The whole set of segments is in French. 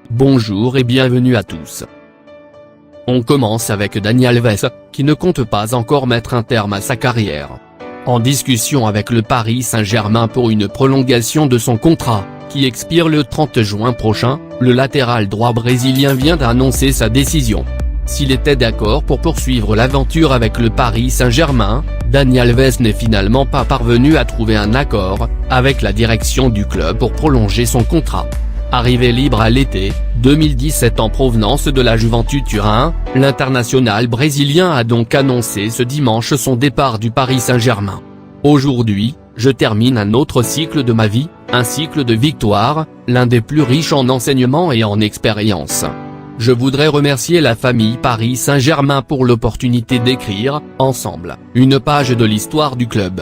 Bonjour et bienvenue à tous. On commence avec Dani Alves, qui ne compte pas encore mettre un terme à sa carrière. En discussion avec le Paris Saint-Germain pour une prolongation de son contrat, qui expire le 30 juin prochain, le latéral droit brésilien vient d'annoncer sa décision. S'il était d'accord pour poursuivre l'aventure avec le Paris Saint-Germain, Dani Alves n'est finalement pas parvenu à trouver un accord avec la direction du club pour prolonger son contrat. Arrivé libre à l'été 2017 en provenance de la Juventus Turin, l'international brésilien a donc annoncé ce dimanche son départ du Paris Saint-Germain. Aujourd'hui, je termine un autre cycle de ma vie, un cycle de victoire, l'un des plus riches en enseignements et en expérience. Je voudrais remercier la famille Paris Saint-Germain pour l'opportunité d'écrire, ensemble, une page de l'histoire du club.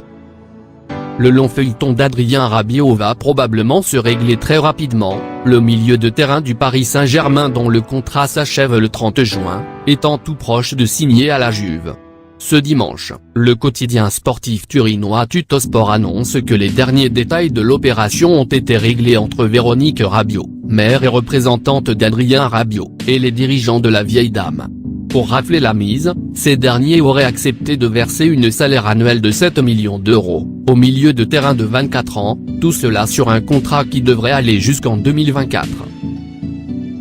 Le long feuilleton d'Adrien Rabiot va probablement se régler très rapidement, le milieu de terrain du Paris Saint-Germain dont le contrat s'achève le 30 juin, étant tout proche de signer à la Juve. Ce dimanche, le quotidien sportif turinois Tuttosport annonce que les derniers détails de l'opération ont été réglés entre Véronique Rabiot, mère et représentante d'Adrien Rabiot, et les dirigeants de la vieille dame. Pour rafler la mise, ces derniers auraient accepté de verser une salaire annuelle de 7 millions d'euros, au milieu de terrain de 24 ans, tout cela sur un contrat qui devrait aller jusqu'en 2024.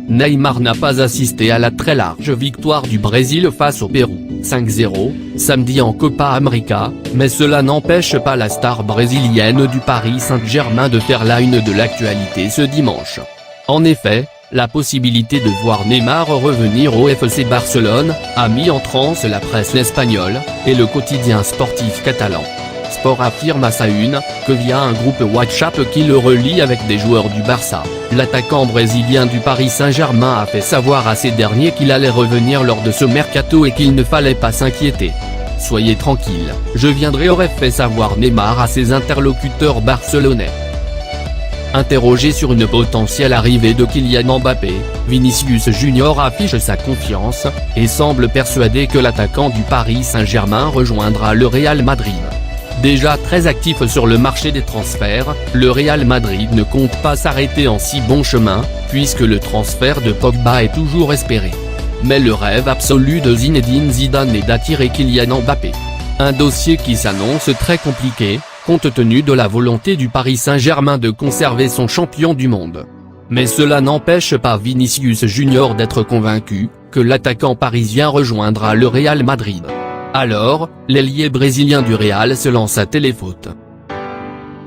Neymar n'a pas assisté à la très large victoire du Brésil face au Pérou, 5-0, samedi en Copa América, mais cela n'empêche pas la star brésilienne du Paris Saint-Germain de faire la une de l'actualité ce dimanche. En effet, la possibilité de voir Neymar revenir au FC Barcelone a mis en transe la presse espagnole, et le quotidien sportif catalan. Sport affirme à sa une, que via un groupe WhatsApp qui le relie avec des joueurs du Barça, l'attaquant brésilien du Paris Saint-Germain a fait savoir à ces derniers qu'il allait revenir lors de ce mercato et qu'il ne fallait pas s'inquiéter. Soyez tranquille, je viendrai, aurait fait savoir Neymar à ses interlocuteurs barcelonais. Interrogé sur une potentielle arrivée de Kylian Mbappé, Vinicius Junior affiche sa confiance, et semble persuadé que l'attaquant du Paris Saint-Germain rejoindra le Real Madrid. Déjà très actif sur le marché des transferts, le Real Madrid ne compte pas s'arrêter en si bon chemin, puisque le transfert de Pogba est toujours espéré. Mais le rêve absolu de Zinedine Zidane est d'attirer Kylian Mbappé. Un dossier qui s'annonce très compliqué, compte tenu de la volonté du Paris Saint-Germain de conserver son champion du monde. Mais cela n'empêche pas Vinicius Junior d'être convaincu que l'attaquant parisien rejoindra le Real Madrid. Alors, l'ailier brésilien du Real se lance à téléfoot.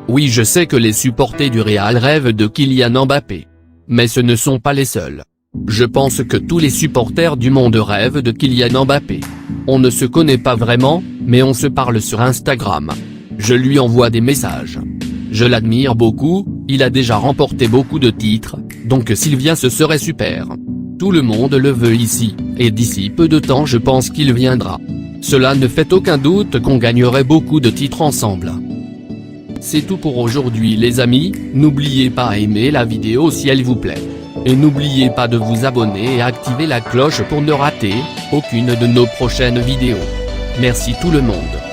Oui, je sais que les supporters du Real rêvent de Kylian Mbappé. Mais ce ne sont pas les seuls. Je pense que tous les supporters du monde rêvent de Kylian Mbappé. On ne se connaît pas vraiment, mais on se parle sur Instagram. Je lui envoie des messages. Je l'admire beaucoup, il a déjà remporté beaucoup de titres, donc s'il vient ce serait super. Tout le monde le veut ici, et d'ici peu de temps je pense qu'il viendra. Cela ne fait aucun doute qu'on gagnerait beaucoup de titres ensemble. C'est tout pour aujourd'hui les amis, n'oubliez pas à aimer la vidéo si elle vous plaît. Et n'oubliez pas de vous abonner et activer la cloche pour ne rater aucune de nos prochaines vidéos. Merci tout le monde.